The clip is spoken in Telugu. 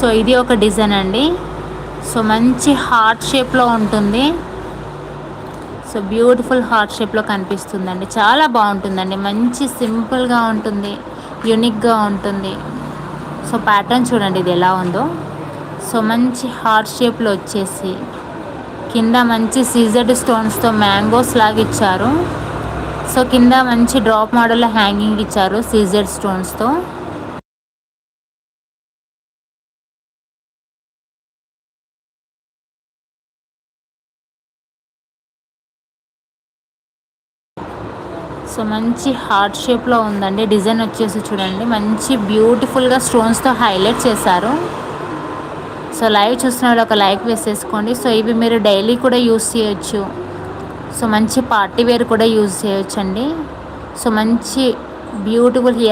సో ఇది ఒక డిజైన్ అండి. సో మంచి హార్ట్ షేప్లో ఉంటుంది. సో బ్యూటిఫుల్ హార్ట్ షేప్లో కనిపిస్తుందండి. చాలా బాగుంటుందండి. మంచి సింపుల్గా ఉంటుంది, యూనిక్గా ఉంటుంది. సో ప్యాటర్న్ చూడండి ఇది ఎలా ఉందో. సో మంచి హార్ట్ షేప్లో వచ్చేసి కింద మంచి సీజర్డ్ స్టోన్స్తో మ్యాంగోస్ లాగా ఇచ్చారు. సో కింద మంచి డ్రాప్ మోడల్లో హ్యాంగింగ్ ఇచ్చారు సీజర్డ్ స్టోన్స్తో. సో మంచి హార్ట్ షేప్లో ఉందండి. డిజైన్ వచ్చేసి చూడండి మంచి బ్యూటిఫుల్గా స్టోన్స్తో హైలైట్ చేశారు. సో లైవ్ చూసిన వాళ్ళు ఒక లైక్ వేసేసుకోండి. సో ఇవి మీరు డైలీ కూడా యూస్ చేయొచ్చు. సో మంచి పార్టీ వేర్ కూడా యూజ్ చేయొచ్చండి. సో మంచి బ్యూటిఫుల్